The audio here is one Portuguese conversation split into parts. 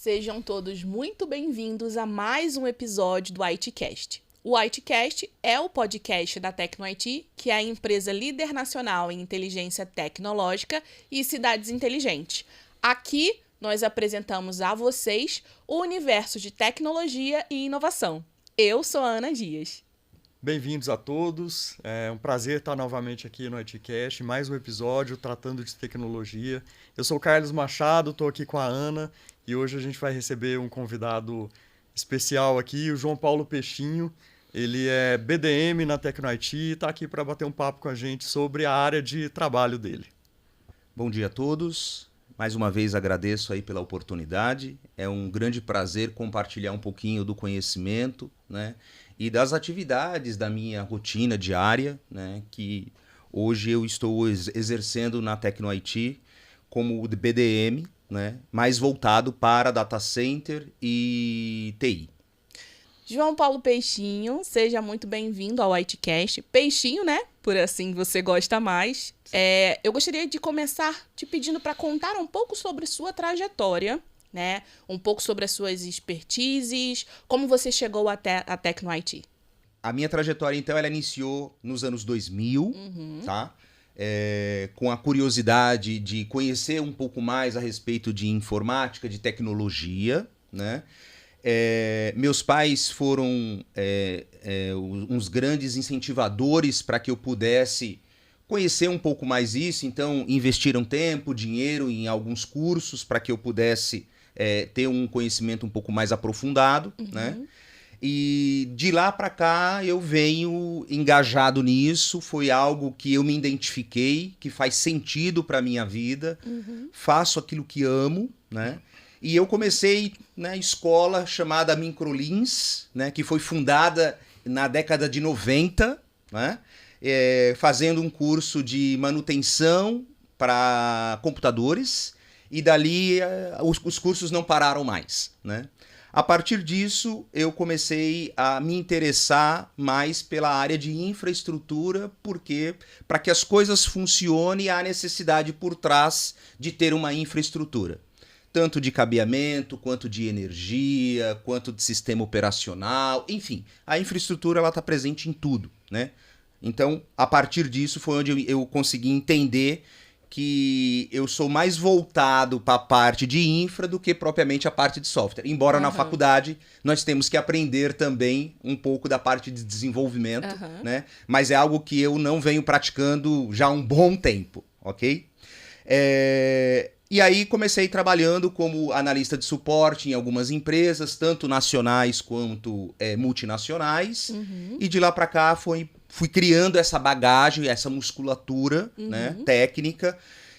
Sejam todos muito bem-vindos a mais um episódio do ITcast. O ITcast é o podcast da TecnoIT, que é a empresa líder nacional em inteligência tecnológica e cidades inteligentes. Aqui, nós apresentamos a vocês o universo de tecnologia e inovação. Eu sou a Ana Dias. Bem-vindos a todos, é um prazer estar novamente aqui no ITcast, mais um episódio tratando de tecnologia. Eu sou o Carlos Machado, estou aqui com a Ana e hoje a gente vai receber um convidado especial aqui, o João Paulo Peixinho. Ele é BDM na TecnoIT e está aqui para bater um papo com a gente sobre a área de trabalho dele. Bom dia a todos, mais uma vez agradeço aí pela oportunidade, é um grande prazer compartilhar um pouquinho do conhecimento, né? E das atividades da minha rotina diária, né, que hoje eu estou exercendo na TecnoIT como BDM, né, mais voltado para data center e TI. João Paulo Peixinho, seja muito bem-vindo ao ITcast. Peixinho, né? Por assim você gosta mais. Eu gostaria de começar te pedindo para contar um pouco sobre sua trajetória, né? Um pouco sobre as suas expertises, como você chegou até a TecnoIT. A minha trajetória, então, ela iniciou nos anos 2000, tá? Com a curiosidade de conhecer um pouco mais a respeito de informática, de tecnologia, né? Meus pais foram uns grandes incentivadores para que eu pudesse conhecer um pouco mais isso, então investiram tempo, dinheiro em alguns cursos para que eu pudesse ter um conhecimento um pouco mais aprofundado, né? E de lá para cá eu venho engajado nisso, foi algo que eu me identifiquei, que faz sentido para minha vida, faço aquilo que amo, né? E eu comecei na escola chamada Microlins, né, que foi fundada na década de 90, né, fazendo um curso de manutenção para computadores, e dali os cursos não pararam mais, né? A partir disso, eu comecei a me interessar mais pela área de infraestrutura, porque para que as coisas funcionem, há necessidade por trás de ter uma infraestrutura. Tanto de cabeamento, quanto de energia, quanto de sistema operacional, enfim, a infraestrutura ela está presente em tudo, né? Então, a partir disso foi onde eu consegui entender que eu sou mais voltado para a parte de infra do que propriamente a parte de software. Embora na faculdade nós temos que aprender também um pouco da parte de desenvolvimento, né? Mas é algo que eu não venho praticando já há um bom tempo, ok? E aí comecei trabalhando como analista de suporte em algumas empresas, tanto nacionais quanto multinacionais. E de lá para cá fui criando essa bagagem, essa musculatura, né, técnica.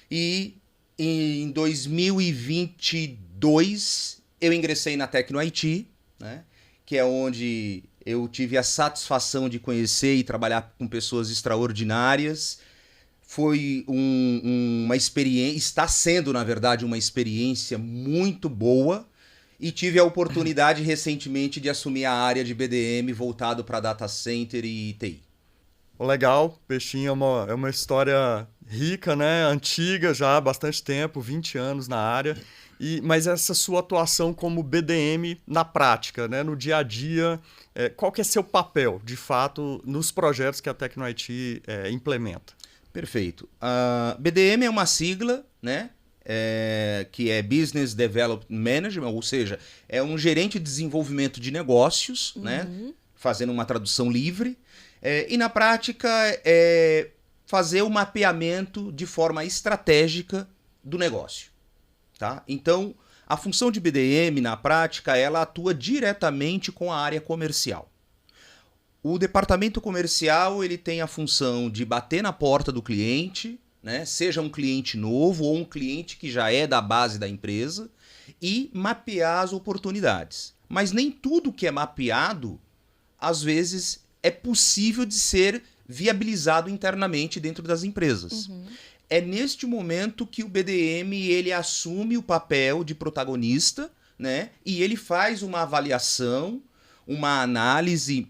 E em 2022 eu ingressei na TecnoIT, né, que é onde eu tive a satisfação de conhecer e trabalhar com pessoas extraordinárias. Foi uma experiência, está sendo, na verdade, uma experiência muito boa, e tive a oportunidade recentemente de assumir a área de BDM voltado para data center e TI. Legal, Peixinho é uma história rica, né? Antiga já há bastante tempo, 20 anos na área, mas essa sua atuação como BDM na prática, né? No dia a dia, qual que é seu papel, de fato, nos projetos que a TecnoIT implementa? Perfeito. BDM é uma sigla, né? Que é Business Development Manager, ou seja, é um gerente de desenvolvimento de negócios, né? Fazendo uma tradução livre. E na prática é fazer o mapeamento de forma estratégica do negócio, tá? Então, a função de BDM na prática, ela atua diretamente com a área comercial. O departamento comercial ele tem a função de bater na porta do cliente, né? Seja um cliente novo ou um cliente que já é da base da empresa, e mapear as oportunidades. Mas nem tudo que é mapeado, às vezes, é possível de ser viabilizado internamente dentro das empresas. É neste momento que o BDM ele assume o papel de protagonista, né? E ele faz uma avaliação, uma análise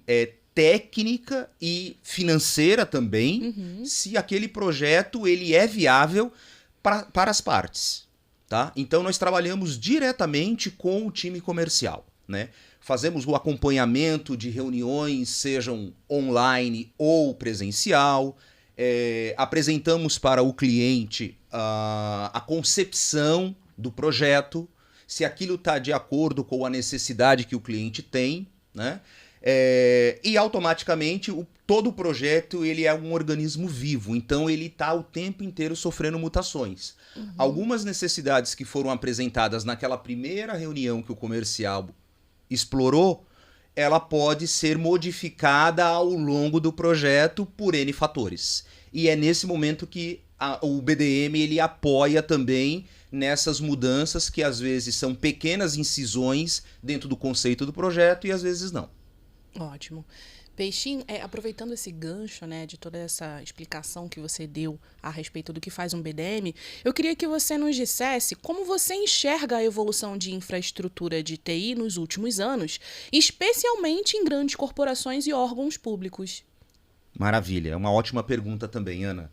técnica e financeira também, se aquele projeto ele é viável para as partes. tá? Então nós trabalhamos diretamente com o time comercial, né? Fazemos o acompanhamento de reuniões, sejam online ou presencial, apresentamos para o cliente a concepção do projeto, se aquilo está de acordo com a necessidade que o cliente tem, né? E automaticamente todo o projeto ele é um organismo vivo, então ele está o tempo inteiro sofrendo mutações. Algumas necessidades que foram apresentadas naquela primeira reunião que o comercial explorou, ela pode ser modificada ao longo do projeto por N fatores. E é nesse momento que o BDM ele apoia também nessas mudanças que às vezes são pequenas incisões dentro do conceito do projeto e às vezes não. Ótimo. Peixinho, aproveitando esse gancho, né, de toda essa explicação que você deu a respeito do que faz um BDM, eu queria que você nos dissesse como você enxerga a evolução de infraestrutura de TI nos últimos anos, especialmente em grandes corporações e órgãos públicos. Maravilha, é uma ótima pergunta também, Ana.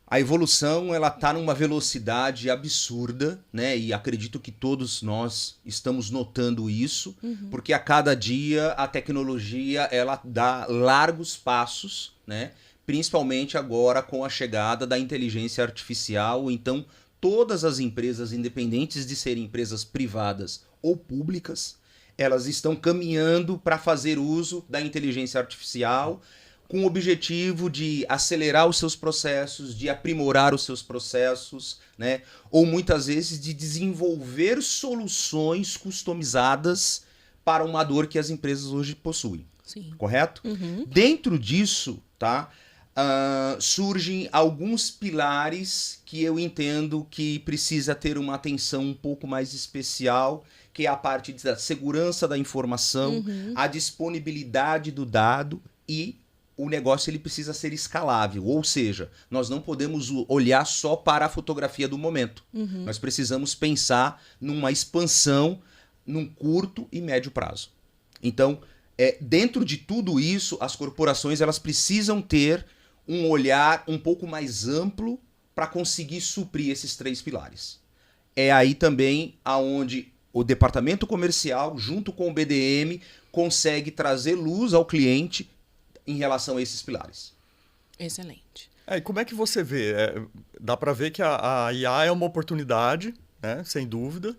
A evolução ela está numa velocidade absurda, né? E acredito que todos nós estamos notando isso, porque a cada dia a tecnologia ela dá largos passos, né? Principalmente agora com a chegada da inteligência artificial. Então, todas as empresas, independentes de serem empresas privadas ou públicas, elas estão caminhando para fazer uso da inteligência artificial, com o objetivo de acelerar os seus processos, de aprimorar os seus processos, né? Ou muitas vezes de desenvolver soluções customizadas para uma dor que as empresas hoje possuem. Sim. Correto? Dentro disso, tá? Surgem alguns pilares que eu entendo que precisa ter uma atenção um pouco mais especial, que é a parte da segurança da informação, a disponibilidade do dado e o negócio ele precisa ser escalável, ou seja, nós não podemos olhar só para a fotografia do momento. Nós precisamos pensar numa expansão num curto e médio prazo. Então, dentro de tudo isso, as corporações elas precisam ter um olhar um pouco mais amplo para conseguir suprir esses 3 pilares. É aí também aonde o departamento comercial, junto com o BDM, consegue trazer luz ao cliente em relação a esses pilares. Excelente. E como é que você vê? Dá para ver que a IA é uma oportunidade, né, sem dúvida,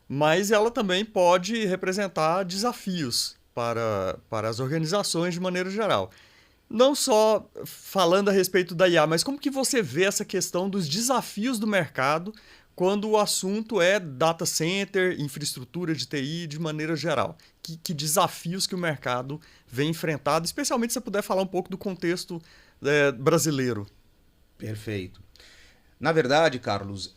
mas ela também pode representar desafios para as organizações de maneira geral. Não só falando a respeito da IA, mas como que você vê essa questão dos desafios do mercado quando o assunto é data center, infraestrutura de TI de maneira geral? Que desafios que o mercado vem enfrentado, especialmente se você puder falar um pouco do contexto brasileiro. Perfeito. Na verdade, Carlos,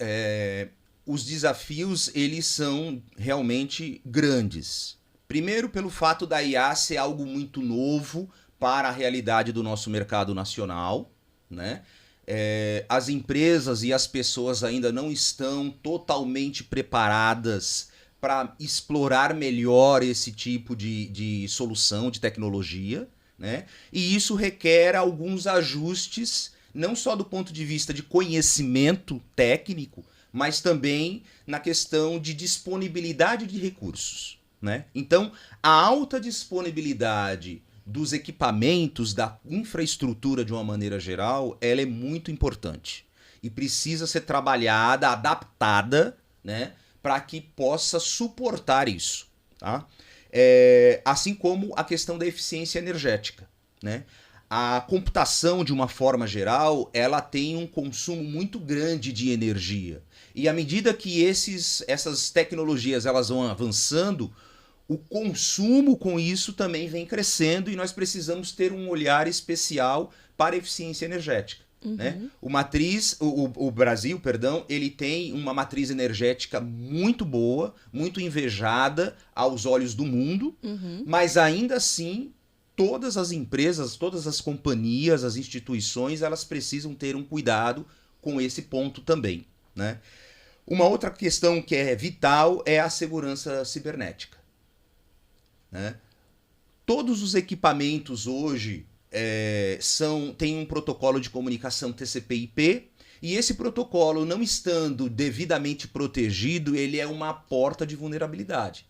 os desafios eles são realmente grandes. Primeiro, pelo fato da IA ser algo muito novo para a realidade do nosso mercado nacional, né? As empresas e as pessoas ainda não estão totalmente preparadas para explorar melhor esse tipo de solução, de tecnologia, né? E isso requer alguns ajustes, não só do ponto de vista de conhecimento técnico, mas também na questão de disponibilidade de recursos, né? Então, a alta disponibilidade dos equipamentos, da infraestrutura de uma maneira geral, ela é muito importante e precisa ser trabalhada, adaptada, né, para que possa suportar isso, tá? Assim como a questão da eficiência energética, né? A computação, de uma forma geral, ela tem um consumo muito grande de energia. E à medida que essas tecnologias elas vão avançando, o consumo com isso também vem crescendo e nós precisamos ter um olhar especial para a eficiência energética. Né? O Brasil, ele tem uma matriz energética muito boa, muito invejada aos olhos do mundo, mas ainda assim todas as empresas, todas as companhias, as instituições, elas precisam ter um cuidado com esse ponto também. Né? Uma outra questão que é vital é a segurança cibernética. Né? Todos os equipamentos hoje tem um protocolo de comunicação TCP/IP, e esse protocolo, não estando devidamente protegido, ele é uma porta de vulnerabilidade.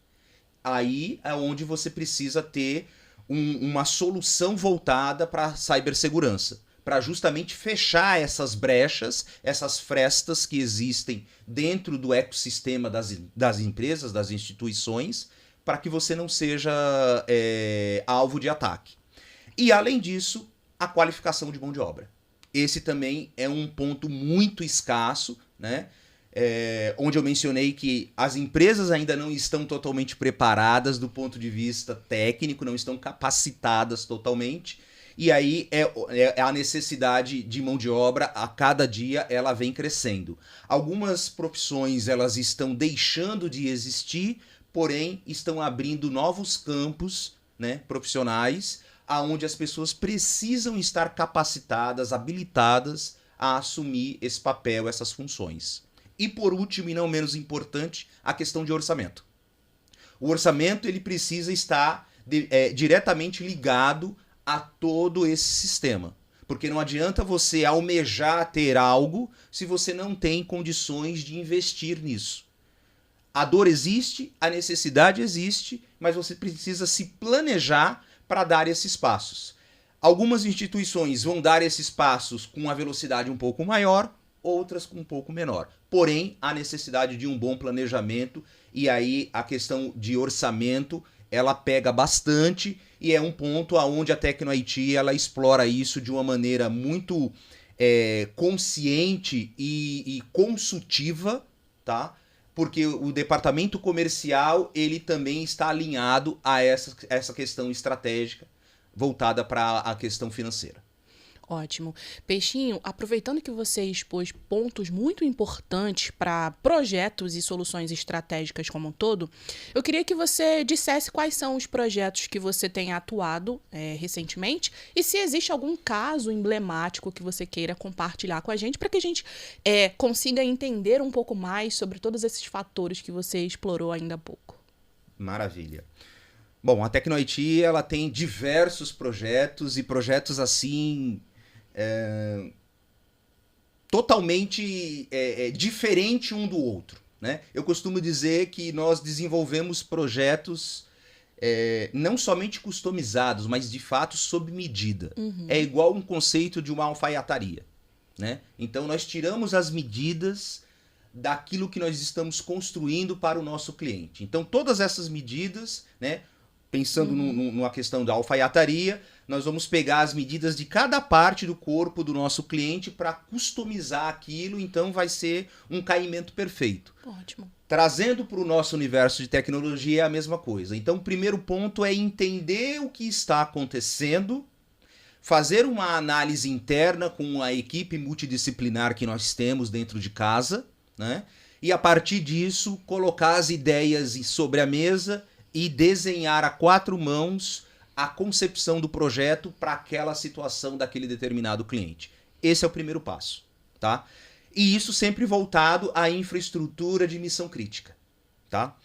Aí é onde você precisa ter uma solução voltada para a cibersegurança, para justamente fechar essas brechas, essas frestas que existem dentro do ecossistema das empresas, das instituições, para que você não seja alvo de ataque. E, além disso, a qualificação de mão de obra. Esse também é um ponto muito escasso, né? Onde eu mencionei que as empresas ainda não estão totalmente preparadas do ponto de vista técnico, não estão capacitadas totalmente, e aí a necessidade de mão de obra, a cada dia, ela vem crescendo. Algumas profissões elas estão deixando de existir, porém estão abrindo novos campos, né, profissionais, aonde as pessoas precisam estar capacitadas, habilitadas a assumir esse papel, essas funções. E por último, e não menos importante, a questão de orçamento. O orçamento ele precisa estar diretamente ligado a todo esse sistema. Porque não adianta você almejar ter algo se você não tem condições de investir nisso. A dor existe, a necessidade existe, mas você precisa se planejar para dar esses passos. Algumas instituições vão dar esses passos com uma velocidade um pouco maior, outras com um pouco menor. Porém, há necessidade de um bom planejamento, e aí a questão de orçamento, ela pega bastante, e é um ponto onde a TecnoIT ela explora isso de uma maneira muito consciente e consultiva, tá? Porque o departamento comercial ele também está alinhado a essa questão estratégica voltada para a questão financeira. Ótimo. Peixinho, aproveitando que você expôs pontos muito importantes para projetos e soluções estratégicas como um todo, eu queria que você dissesse quais são os projetos que você tem atuado recentemente e se existe algum caso emblemático que você queira compartilhar com a gente para que a gente consiga entender um pouco mais sobre todos esses fatores que você explorou ainda há pouco. Maravilha. Bom, a TecnoIT ela tem diversos projetos e projetos assim totalmente diferente um do outro, né? Eu costumo dizer que nós desenvolvemos projetos não somente customizados, mas de fato sob medida. Uhum. É igual um conceito de uma alfaiataria, né? Então nós tiramos as medidas daquilo que nós estamos construindo para o nosso cliente. Então todas essas medidas, né? Pensando numa questão da alfaiataria, nós vamos pegar as medidas de cada parte do corpo do nosso cliente para customizar aquilo, então vai ser um caimento perfeito. Ótimo. Trazendo para o nosso universo de tecnologia é a mesma coisa. Então o primeiro ponto é entender o que está acontecendo, fazer uma análise interna com a equipe multidisciplinar que nós temos dentro de casa, né? E a partir disso colocar as ideias sobre a mesa e desenhar a 4 mãos a concepção do projeto para aquela situação daquele determinado cliente. Esse é o primeiro passo, tá? E isso sempre voltado à infraestrutura de missão crítica, tá?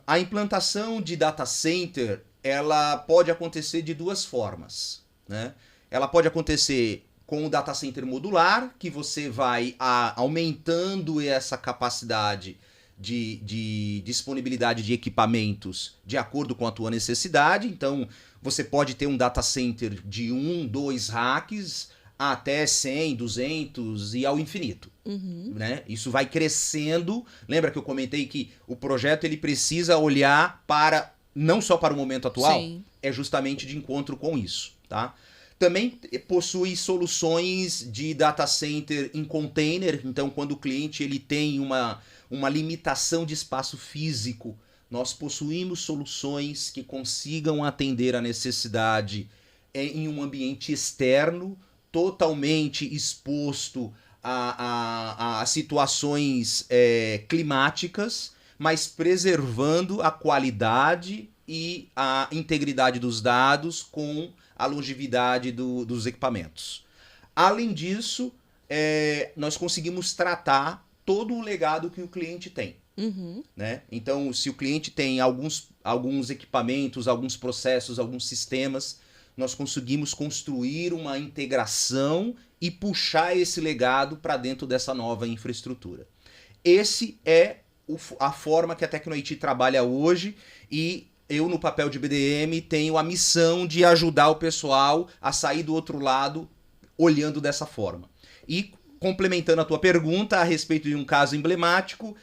A implantação de data center, ela pode acontecer de 2 formas, né? Ela pode acontecer com o data center modular, que você vai aumentando essa capacidade de disponibilidade de equipamentos de acordo com a tua necessidade. Então, você pode ter um data center de 1, 2 racks até 100, 200 e ao infinito. Uhum. Né? Isso vai crescendo. Lembra que eu comentei que o projeto ele precisa olhar para não só para o momento atual, sim, é justamente de encontro com isso, tá? Também possui soluções de data center em container. Então, quando o cliente ele tem uma limitação de espaço físico, nós possuímos soluções que consigam atender a necessidade em um ambiente externo, totalmente exposto a situações climáticas, mas preservando a qualidade e a integridade dos dados com a longevidade dos equipamentos. Além disso, nós conseguimos tratar todo o legado que o cliente tem. Uhum. Né? Então, se o cliente tem alguns equipamentos, alguns processos, alguns sistemas, nós conseguimos construir uma integração e puxar esse legado para dentro dessa nova infraestrutura. Esse é a forma que a Tecno-IT trabalha hoje, e eu, no papel de BDM, tenho a missão de ajudar o pessoal a sair do outro lado olhando dessa forma. E complementando a tua pergunta a respeito de um caso emblemático,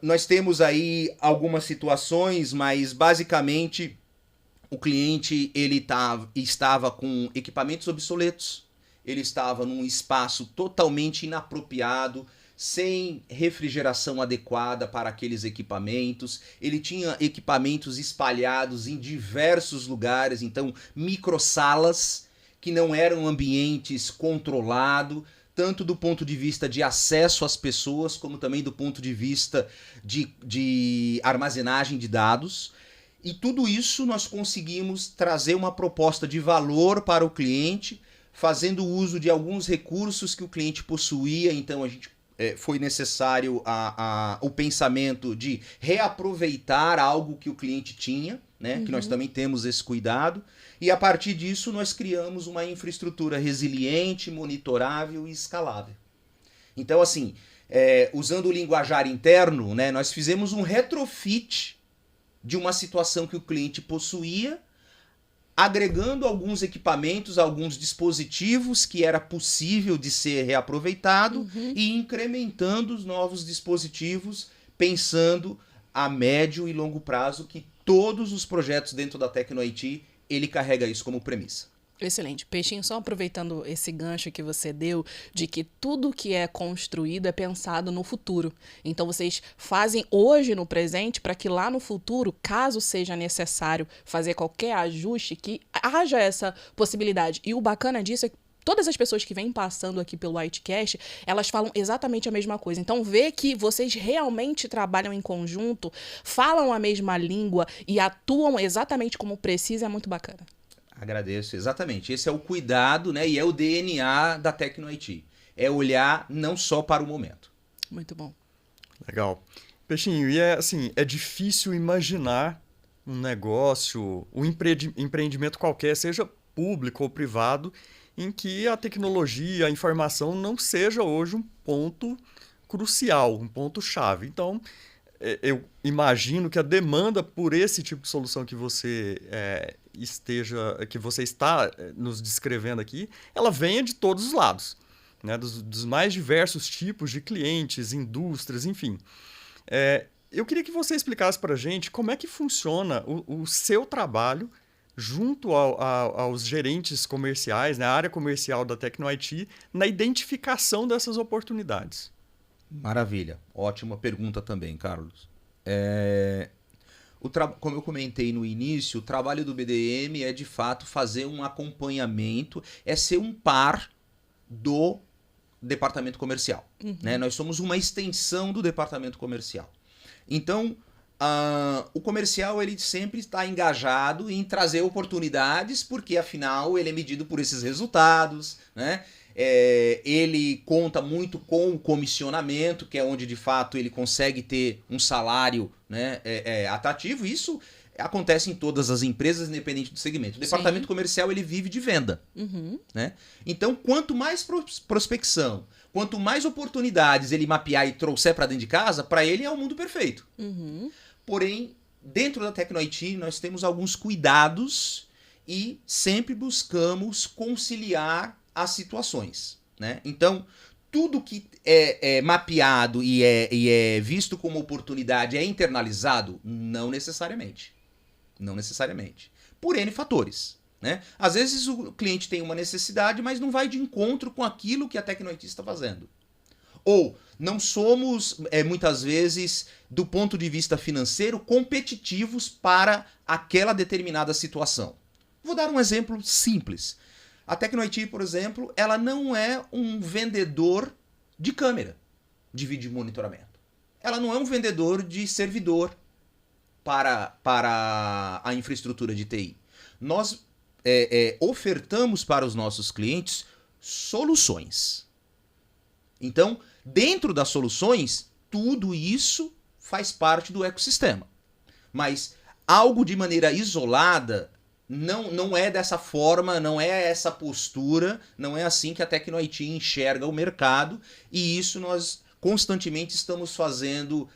nós temos aí algumas situações, mas basicamente o cliente ele estava com equipamentos obsoletos, ele estava num espaço totalmente inapropriado, sem refrigeração adequada para aqueles equipamentos, ele tinha equipamentos espalhados em diversos lugares, então microsalas que não eram ambientes controlados, tanto do ponto de vista de acesso às pessoas, como também do ponto de vista de armazenagem de dados. E tudo isso nós conseguimos trazer uma proposta de valor para o cliente, fazendo uso de alguns recursos que o cliente possuía. Então a gente foi necessário o pensamento de reaproveitar algo que o cliente tinha, né? Que nós também temos esse cuidado. E a partir disso nós criamos uma infraestrutura resiliente, monitorável e escalável. Então assim, usando o linguajar interno, né, nós fizemos um retrofit de uma situação que o cliente possuía, agregando alguns equipamentos, alguns dispositivos que era possível de ser reaproveitado e incrementando os novos dispositivos, pensando a médio e longo prazo, que todos os projetos dentro da Tecno-IT, ele carrega isso como premissa. Excelente. Peixinho, só aproveitando esse gancho que você deu, de que tudo que é construído é pensado no futuro. Então, vocês fazem hoje no presente para que lá no futuro, caso seja necessário fazer qualquer ajuste, que haja essa possibilidade. E o bacana disso é que todas as pessoas que vêm passando aqui pelo ITCast, elas falam exatamente a mesma coisa. Então, ver que vocês realmente trabalham em conjunto, falam a mesma língua e atuam exatamente como precisa é muito bacana. Agradeço, exatamente. Esse é o cuidado, né? E é o DNA da Tecno-IT. É olhar não só para o momento. Muito bom. Legal. Peixinho, e é difícil imaginar um negócio, um empreendimento qualquer, seja público ou privado, em que a tecnologia, a informação não seja hoje um ponto crucial, um ponto-chave. Então, eu imagino que a demanda por esse tipo de solução que você está nos descrevendo aqui, ela venha de todos os lados, né? Dos mais diversos tipos de clientes, indústrias, enfim. Eu queria que você explicasse para a gente como é que funciona o seu trabalho junto aos gerentes comerciais, na área comercial da Tecno-IT, na identificação dessas oportunidades. Maravilha. Ótima pergunta também, Carlos. Como eu comentei no início, o trabalho do BDM é, de fato, fazer um acompanhamento, é ser um par do departamento comercial. Né? Nós somos uma extensão do departamento comercial. Então, o comercial ele sempre está engajado em trazer oportunidades, porque, afinal, ele é medido por esses resultados, né? Ele conta muito com o comissionamento, que é onde de fato ele consegue ter um salário, né, atrativo. Isso acontece em todas as empresas, independente do segmento. O departamento comercial ele vive de venda. Né? Então, quanto mais prospecção, quanto mais oportunidades ele mapear e trouxer para dentro de casa, para ele é o mundo perfeito. Porém, dentro da Tecno-IT nós temos alguns cuidados e sempre buscamos conciliar as situações, né? Então, tudo que é mapeado e é visto como oportunidade é internalizado? Não necessariamente. Não necessariamente. Por N fatores, né? Às vezes o cliente tem uma necessidade, mas não vai de encontro com aquilo que a Tecno-IT está fazendo. Ou não somos, muitas vezes, do ponto de vista financeiro, competitivos para aquela determinada situação. Vou dar um exemplo simples. A Tecno-IT, por exemplo, ela não é um vendedor de câmera de vídeo monitoramento. Ela não é um vendedor de servidor para a infraestrutura de TI. Nós ofertamos para os nossos clientes soluções. Então, dentro das soluções, tudo isso faz parte do ecossistema. Mas algo de maneira isolada não é dessa forma, não é essa postura, não é assim que a Tecno-IT enxerga o mercado, e isso nós constantemente estamos fazendo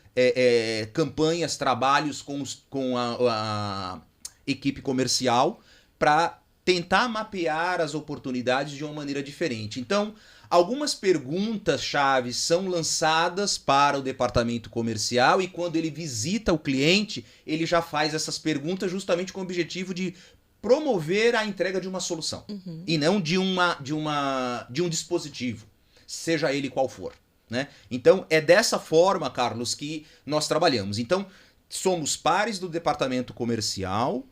campanhas, trabalhos com a equipe comercial para tentar mapear as oportunidades de uma maneira diferente. Então, algumas perguntas-chave são lançadas para o departamento comercial e quando ele visita o cliente, ele já faz essas perguntas justamente com o objetivo de promover a entrega de uma solução e não de um dispositivo, seja ele qual for, né? Então, é dessa forma, Carlos, que nós trabalhamos. Então, somos pares do departamento comercial,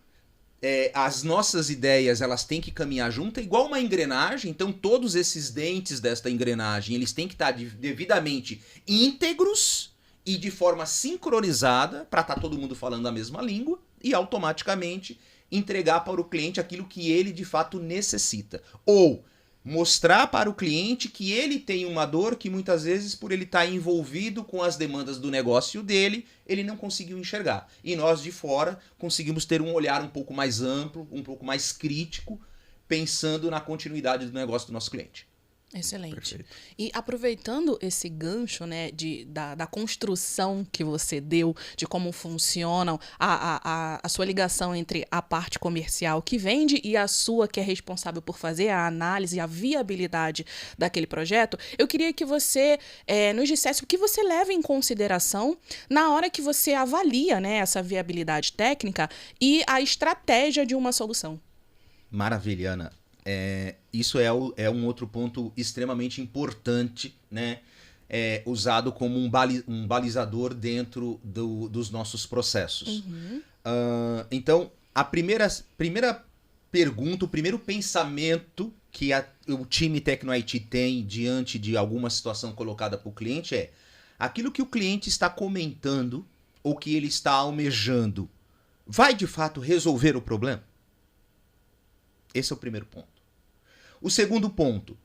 as nossas ideias elas têm que caminhar junto, igual uma engrenagem. Então todos esses dentes desta engrenagem eles têm que estar devidamente íntegros e de forma sincronizada para estar todo mundo falando a mesma língua e automaticamente entregar para o cliente aquilo que ele de fato necessita. Ou mostrar para o cliente que ele tem uma dor que muitas vezes, por ele estar envolvido com as demandas do negócio dele, ele não conseguiu enxergar. E nós de fora conseguimos ter um olhar um pouco mais amplo, um pouco mais crítico, pensando na continuidade do negócio do nosso cliente. Excelente. Perfeito. E aproveitando esse gancho, né, da construção que você deu, de como funcionam a sua ligação entre a parte comercial que vende e a sua que é responsável por fazer a análise, a viabilidade daquele projeto, eu queria que você nos dissesse o que você leva em consideração na hora que você avalia, né, essa viabilidade técnica e a estratégia de uma solução. Maravilha, Ana. Isso é um outro ponto extremamente importante, né? Usado como um balizador dentro dos nossos processos. Então, a primeira pergunta, o primeiro pensamento que o time Tecno-IT tem diante de alguma situação colocada para o cliente é aquilo que o cliente está comentando ou que ele está almejando vai de fato resolver o problema? Esse é o primeiro ponto. O segundo ponto,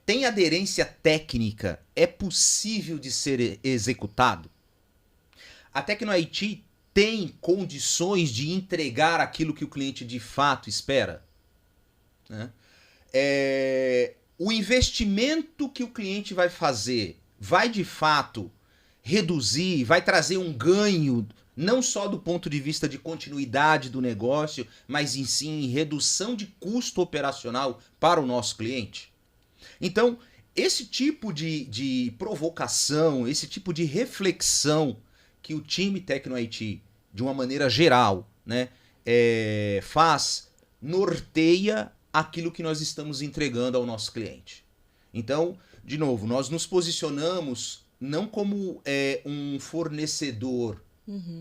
tem aderência técnica? É possível de ser executado? A Tecno-IT tem condições de entregar aquilo que o cliente de fato espera? Né? O investimento que o cliente vai fazer vai de fato reduzir, vai trazer um ganho não só do ponto de vista de continuidade do negócio, mas em sim redução de custo operacional para o nosso cliente? Então, esse tipo de provocação, esse tipo de reflexão que o time Tecno-IT, de uma maneira geral, né, faz, norteia aquilo que nós estamos entregando ao nosso cliente. Então, de novo, nós nos posicionamos não como um fornecedor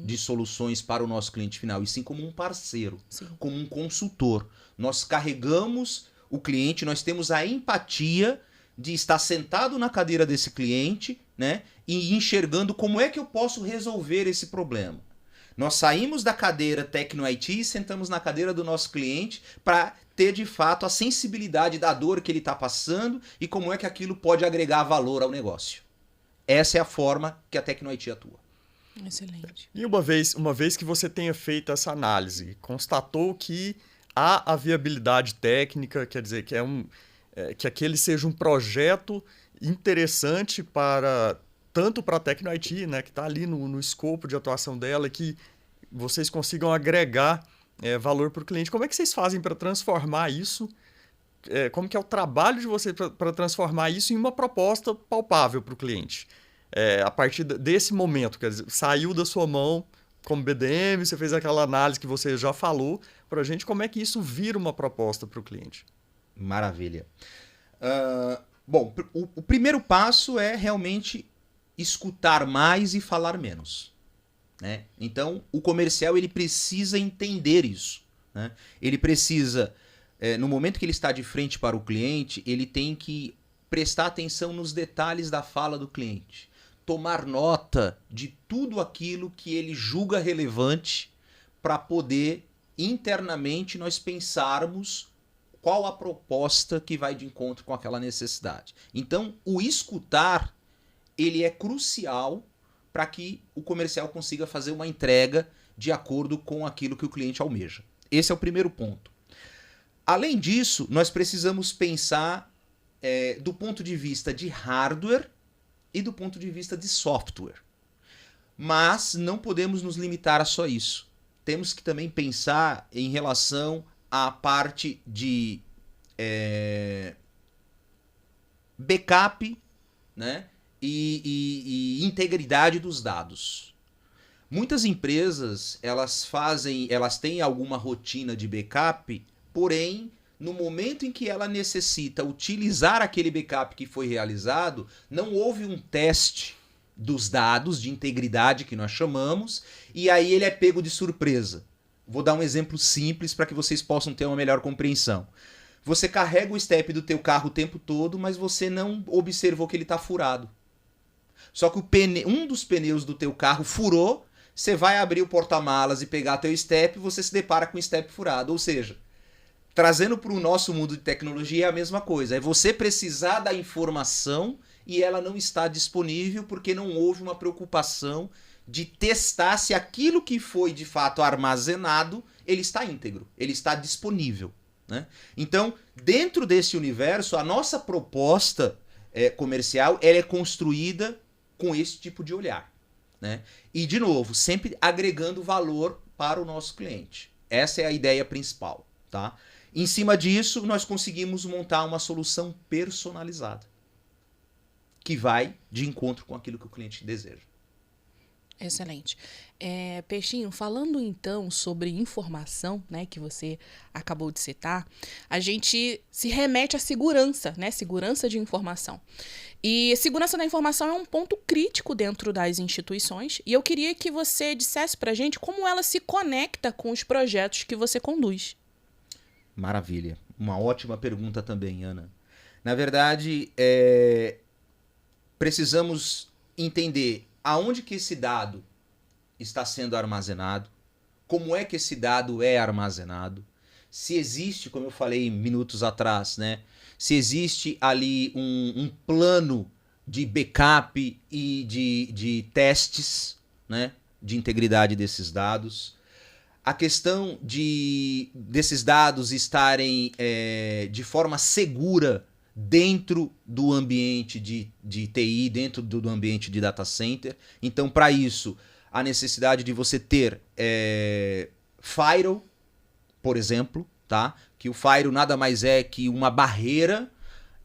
de soluções para o nosso cliente final, e sim como um parceiro, como um consultor. Nós carregamos o cliente, nós temos a empatia de estar sentado na cadeira desse cliente, né, e enxergando como é que eu posso resolver esse problema. Nós saímos da cadeira Tecno-IT e sentamos na cadeira do nosso cliente para ter de fato a sensibilidade da dor que ele está passando e como é que aquilo pode agregar valor ao negócio. Essa é a forma que a Tecno-IT atua. Excelente. E uma vez que você tenha feito essa análise, constatou que há a viabilidade técnica, quer dizer, que aquele seja um projeto interessante tanto para a Tecno-IT, né, que está ali no escopo de atuação dela, que vocês consigam agregar valor para o cliente. Como é que vocês fazem para transformar isso? Como que é o trabalho de vocês para transformar isso em uma proposta palpável para o cliente? A partir desse momento, quer dizer, saiu da sua mão como BDM, você fez aquela análise que você já falou para a gente, como é que isso vira uma proposta para o cliente? Maravilha. Bom, o primeiro passo é realmente escutar mais e falar menos, né? Então, o comercial ele precisa entender isso, né? Ele precisa, no momento que ele está de frente para o cliente, ele tem que prestar atenção nos detalhes da fala do cliente, tomar nota de tudo aquilo que ele julga relevante para poder internamente nós pensarmos qual a proposta que vai de encontro com aquela necessidade. Então, o escutar, ele é crucial para que o comercial consiga fazer uma entrega de acordo com aquilo que o cliente almeja. Esse é o primeiro ponto. Além disso, nós precisamos pensar do ponto de vista de hardware e do ponto de vista de software. Mas não podemos nos limitar a só isso. Temos que também pensar em relação à parte de backup, né? E integridade dos dados. Muitas empresas, elas têm alguma rotina de backup, porém, no momento em que ela necessita utilizar aquele backup que foi realizado, não houve um teste dos dados de integridade que nós chamamos, e aí ele é pego de surpresa. Vou dar um exemplo simples para que vocês possam ter uma melhor compreensão. Você carrega o step do teu carro o tempo todo, mas você não observou que ele está furado. Só que um dos pneus do teu carro furou, você vai abrir o porta-malas e pegar teu step, você se depara com o step furado. Ou seja, trazendo para o nosso mundo de tecnologia é a mesma coisa. É você precisar da informação e ela não está disponível porque não houve uma preocupação de testar se aquilo que foi de fato armazenado, ele está íntegro, ele está disponível, né? Então, dentro desse universo, a nossa proposta comercial ela é construída com esse tipo de olhar, né? E, de novo, sempre agregando valor para o nosso cliente. Essa é a ideia principal, tá? Em cima disso, nós conseguimos montar uma solução personalizada que vai de encontro com aquilo que o cliente deseja. Excelente. Peixinho, falando então sobre informação, né, que você acabou de citar, a gente se remete à segurança, né, segurança de informação. E segurança da informação é um ponto crítico dentro das instituições, e eu queria que você dissesse pra gente como ela se conecta com os projetos que você conduz. Maravilha. Uma ótima pergunta também, Ana. Na verdade, precisamos entender aonde que esse dado está sendo armazenado, como é que esse dado é armazenado, se existe, como eu falei minutos atrás, né, se existe ali um plano de backup e de testes, né, de integridade desses dados. A questão desses dados estarem de forma segura dentro do ambiente de TI, dentro do ambiente de data center. Então, para isso, a necessidade de você ter firewall, por exemplo, tá? Que o firewall nada mais é que uma barreira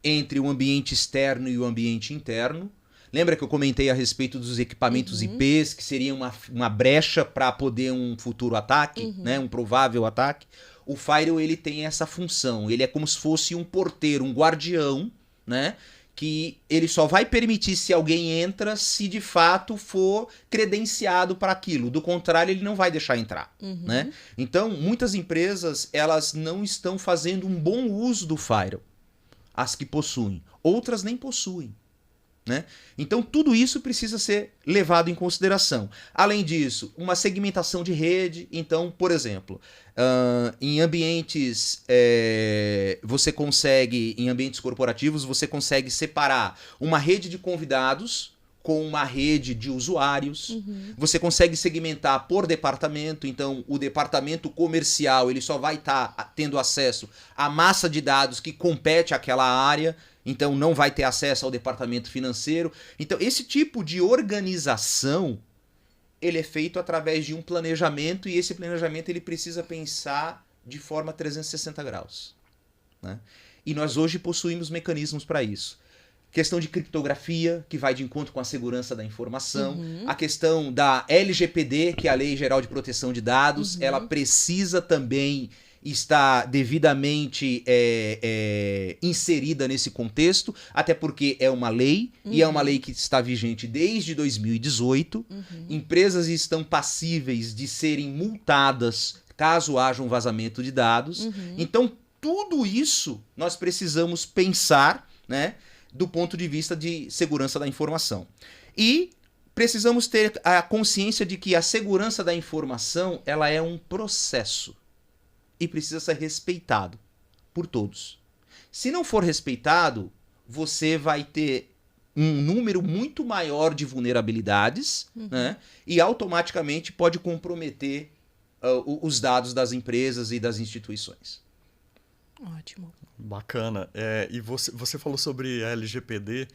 entre o ambiente externo e o ambiente interno. Lembra que eu comentei a respeito dos equipamentos IPs, que seria uma brecha para poder um futuro ataque, né? Um provável ataque? O firewall ele tem essa função, ele é como se fosse um porteiro, um guardião, né? Que ele só vai permitir se alguém entra se de fato for credenciado para aquilo. Do contrário, ele não vai deixar entrar, né? Então, muitas empresas elas não estão fazendo um bom uso do firewall, as que possuem. Outras nem possuem, né? Então, tudo isso precisa ser levado em consideração. Além disso, uma segmentação de rede. Então, por exemplo, em ambientes em ambientes corporativos, você consegue separar uma rede de convidados com uma rede de usuários. Você consegue segmentar por departamento. Então, o departamento comercial ele só vai estar tendo acesso à massa de dados que compete àquela área. Então, não vai ter acesso ao departamento financeiro. Então, esse tipo de organização, ele é feito através de um planejamento e esse planejamento ele precisa pensar de forma 360 graus, né? E nós hoje possuímos mecanismos para isso. Questão de criptografia, que vai de encontro com a segurança da informação. A questão da LGPD, que é a Lei Geral de Proteção de Dados, ela precisa também está devidamente inserida nesse contexto, até porque é uma lei, e é uma lei que está vigente desde 2018. Empresas estão passíveis de serem multadas caso haja um vazamento de dados. Então, tudo isso nós precisamos pensar, né, do ponto de vista de segurança da informação. E precisamos ter a consciência de que a segurança da informação ela é um processo. E precisa ser respeitado por todos. Se não for respeitado, você vai ter um número muito maior de vulnerabilidades, né? E automaticamente pode comprometer os dados das empresas e das instituições. Ótimo. Bacana. E você falou sobre a LGPD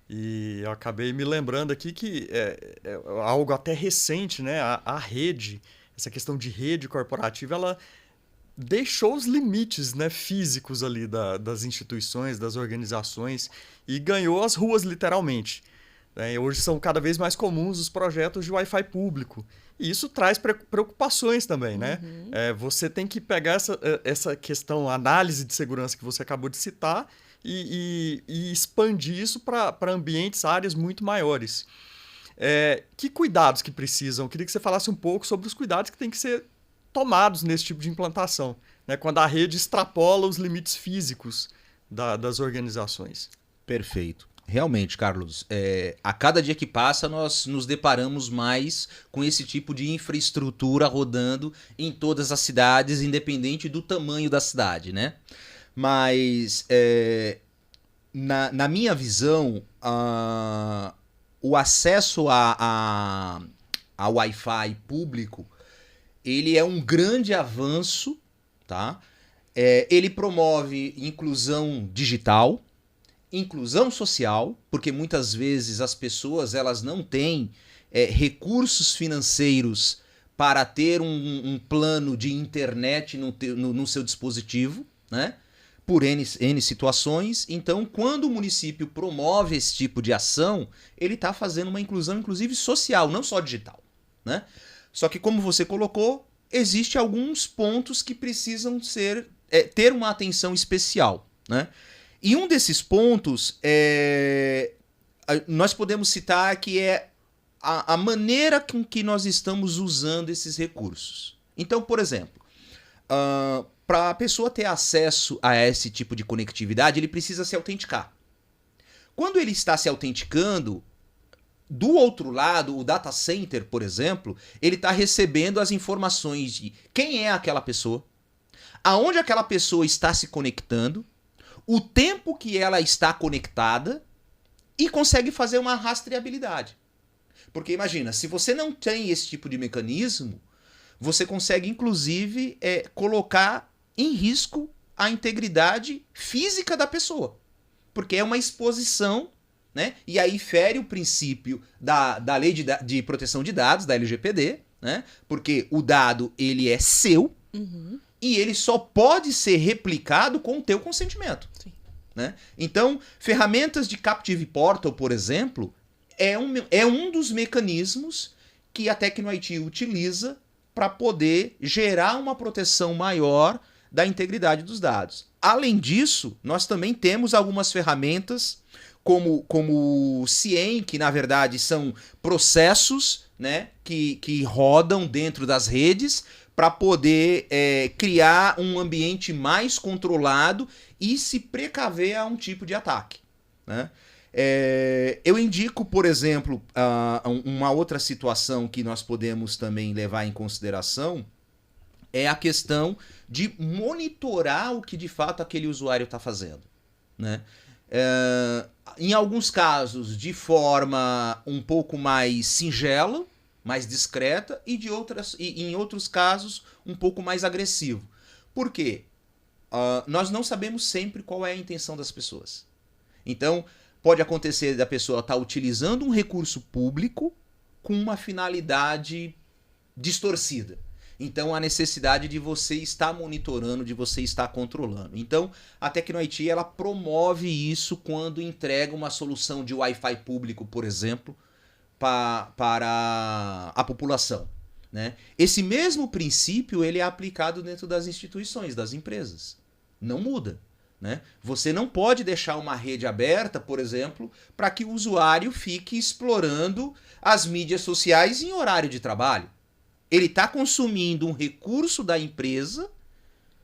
e eu acabei me lembrando aqui que é algo até recente, né? A rede, essa questão de rede corporativa, ela deixou os limites, né, físicos ali das instituições, das organizações e ganhou as ruas literalmente. Hoje são cada vez mais comuns os projetos de Wi-Fi público. E isso traz preocupações também, né? Você tem que pegar essa questão, análise de segurança que você acabou de citar e expandir isso para ambientes, áreas muito maiores. Que cuidados que precisam? Queria que você falasse um pouco sobre os cuidados que têm que ser tomados nesse tipo de implantação, né? Quando a rede extrapola os limites físicos das organizações. Perfeito. Realmente, Carlos, a cada dia que passa nós nos deparamos mais com esse tipo de infraestrutura rodando em todas as cidades, independente do tamanho da cidade, né? Mas, na minha visão, o acesso a Wi-Fi público, ele é um grande avanço, tá? Ele promove inclusão digital, inclusão social, porque muitas vezes as pessoas elas não têm recursos financeiros para ter um plano de internet no seu dispositivo, né? Por N situações. Então, quando o município promove esse tipo de ação, ele está fazendo uma inclusão, inclusive social, não só digital, né? Só que, como você colocou, existem alguns pontos que precisam ter uma atenção especial, né? E um desses pontos, nós podemos citar que é a maneira com que nós estamos usando esses recursos. Então, por exemplo, para a pessoa ter acesso a esse tipo de conectividade, ele precisa se autenticar. Quando ele está se autenticando, do outro lado, o data center, por exemplo, ele está recebendo as informações de quem é aquela pessoa, aonde aquela pessoa está se conectando, o tempo que ela está conectada e consegue fazer uma rastreabilidade. Porque imagina, se você não tem esse tipo de mecanismo, você consegue inclusive colocar em risco a integridade física da pessoa. Porque é uma exposição, né? E aí fere o princípio da lei de proteção de dados, da LGPD, né? Porque o dado ele é seu. Uhum. E ele só pode ser replicado com o teu consentimento. Sim. Né? Então, ferramentas de Captive Portal, por exemplo, é um dos mecanismos que a TecnoIT utiliza para poder gerar uma proteção maior da integridade dos dados. Além disso, nós também temos algumas ferramentas como o CIEM, que na verdade são processos, né, que rodam dentro das redes para poder criar um ambiente mais controlado e se precaver a um tipo de ataque, né? Eu indico, por exemplo, uma outra situação que nós podemos também levar em consideração é a questão de monitorar o que de fato aquele usuário está fazendo, né? Em alguns casos de forma um pouco mais singela, mais discreta, e em outros casos um pouco mais agressivo. Por quê? Nós não sabemos sempre qual é a intenção das pessoas. Então, pode acontecer da pessoa estar utilizando um recurso público com uma finalidade distorcida. Então, a necessidade de você estar monitorando, de você estar controlando. Então, a TecnoIT ela promove isso quando entrega uma solução de Wi-Fi público, por exemplo, para a população, né? Esse mesmo princípio ele é aplicado dentro das instituições, das empresas. Não muda, né? Você não pode deixar uma rede aberta, por exemplo, para que o usuário fique explorando as mídias sociais em horário de trabalho. Ele está consumindo um recurso da empresa,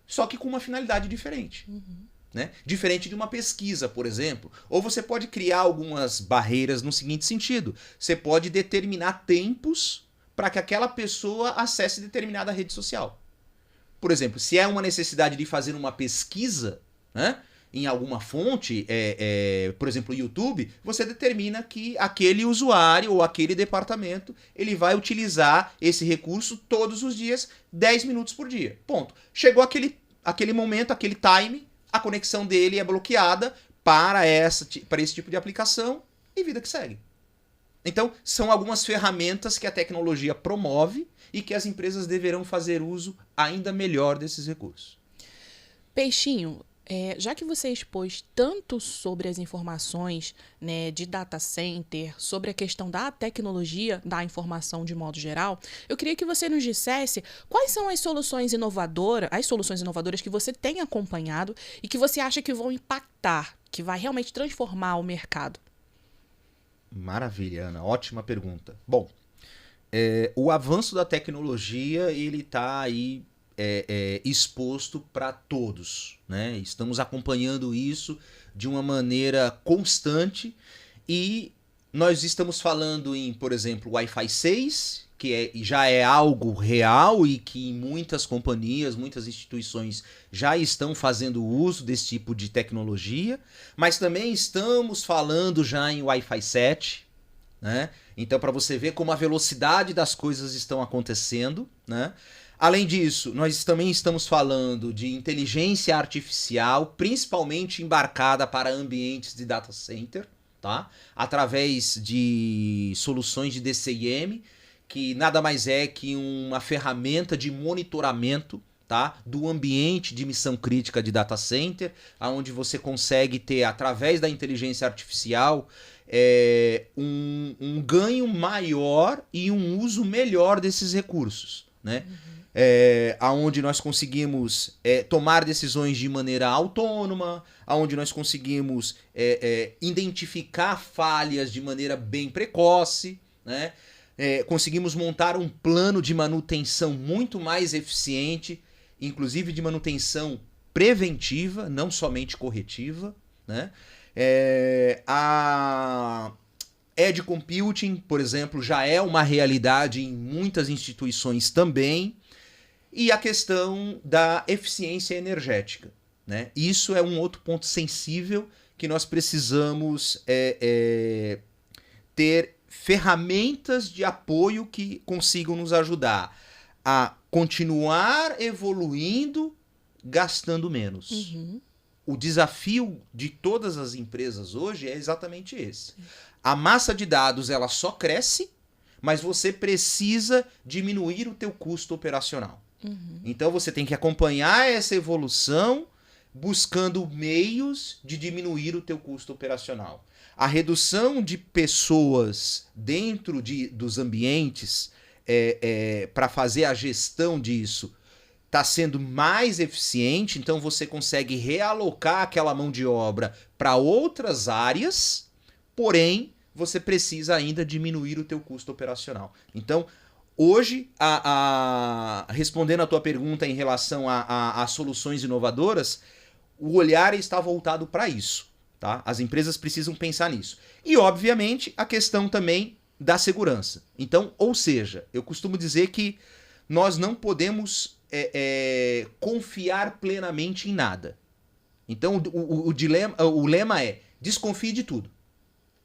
só que com uma finalidade diferente. Uhum. Né? Diferente de uma pesquisa, por exemplo. Ou você pode criar algumas barreiras no seguinte sentido. Você pode determinar tempos para que aquela pessoa acesse determinada rede social. Por exemplo, se é uma necessidade de fazer uma pesquisa, né? em alguma fonte, por exemplo, o YouTube, você determina que aquele usuário ou aquele departamento ele vai utilizar esse recurso todos os dias, 10 minutos por dia. Ponto. Chegou aquele momento, aquele time, a conexão dele é bloqueada para esse tipo de aplicação e vida que segue. Então, são algumas ferramentas que a tecnologia promove e que as empresas deverão fazer uso ainda melhor desses recursos. Peixinho, já que você expôs tanto sobre as informações, né, de data center, sobre a questão da tecnologia da informação de modo geral, eu queria que você nos dissesse quais são as soluções inovadoras que você tem acompanhado e que você acha que vão impactar, que vai realmente transformar o mercado. Maravilha, Ana. Ótima pergunta. Bom, o avanço da tecnologia ele está aí exposto para todos, né? Estamos acompanhando isso de uma maneira constante e nós estamos falando em, por exemplo, Wi-Fi 6, que já é algo real e que muitas companhias, muitas instituições já estão fazendo uso desse tipo de tecnologia, mas também estamos falando já em Wi-Fi 7, né? Então, para você ver como a velocidade das coisas estão acontecendo, né? Além disso, nós também estamos falando de inteligência artificial, principalmente embarcada para ambientes de data center, tá? Através de soluções de DCIM, que nada mais é que uma ferramenta de monitoramento, tá, do ambiente de missão crítica de data center, onde você consegue ter, através da inteligência artificial, um ganho maior e um uso melhor desses recursos, né? Onde nós conseguimos tomar decisões de maneira autônoma, onde nós conseguimos identificar falhas de maneira bem precoce, né? Conseguimos montar um plano de manutenção muito mais eficiente, inclusive de manutenção preventiva, não somente corretiva, né? A Edge Computing, por exemplo, já é uma realidade em muitas instituições também. E a questão da eficiência energética, né? Isso é um outro ponto sensível que nós precisamos ter ferramentas de apoio que consigam nos ajudar a continuar evoluindo gastando menos. Uhum. O desafio de todas as empresas hoje é exatamente esse. A massa de dados ela só cresce, mas você precisa diminuir o teu custo operacional. Uhum. Então você tem que acompanhar essa evolução buscando meios de diminuir o teu custo operacional. A redução de pessoas dentro dos ambientes para fazer a gestão disso está sendo mais eficiente, então você consegue realocar aquela mão de obra para outras áreas, porém você precisa ainda diminuir o teu custo operacional. Então, hoje, respondendo a tua pergunta em relação a soluções inovadoras, o olhar está voltado para isso. Tá? As empresas precisam pensar nisso. E, obviamente, a questão também da segurança. Então, ou seja, eu costumo dizer que nós não podemos confiar plenamente em nada. Então, o lema é desconfie de tudo,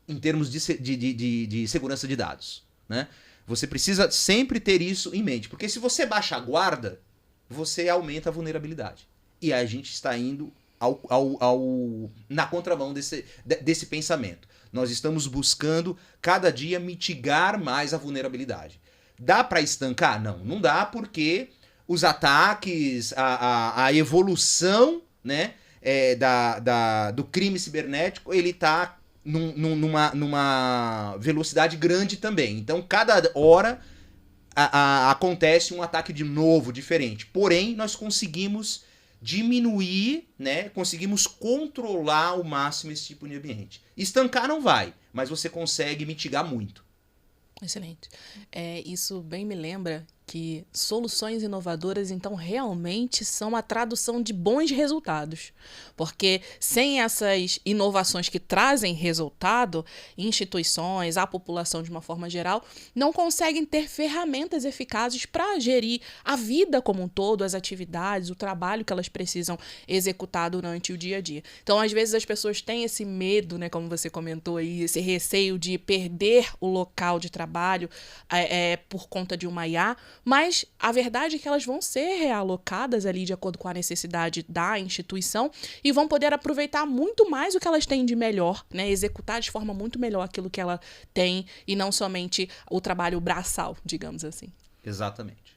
em termos de segurança de dados, né? Você precisa sempre ter isso em mente, porque se você baixa a guarda, você aumenta a vulnerabilidade. E a gente está indo na contramão desse pensamento. Nós estamos buscando cada dia mitigar mais a vulnerabilidade. Dá para estancar? Não dá, porque os ataques, a evolução, né, do crime cibernético, ele está numa velocidade grande também. Então, cada hora acontece um ataque de novo, diferente. Porém, nós conseguimos diminuir, né? Conseguimos controlar ao máximo esse tipo de ambiente. Estancar não vai, mas você consegue mitigar muito. Excelente. Isso bem me lembra que soluções inovadoras, então, realmente são a tradução de bons resultados. Porque sem essas inovações que trazem resultado, instituições, a população de uma forma geral, não conseguem ter ferramentas eficazes para gerir a vida como um todo, as atividades, o trabalho que elas precisam executar durante o dia a dia. Então, às vezes, as pessoas têm esse medo, né, como você comentou aí, esse receio de perder o local de trabalho por conta de uma IA, mas a verdade é que elas vão ser realocadas ali de acordo com a necessidade da instituição e vão poder aproveitar muito mais o que elas têm de melhor, né? Executar de forma muito melhor aquilo que ela tem e não somente o trabalho braçal, digamos assim. Exatamente.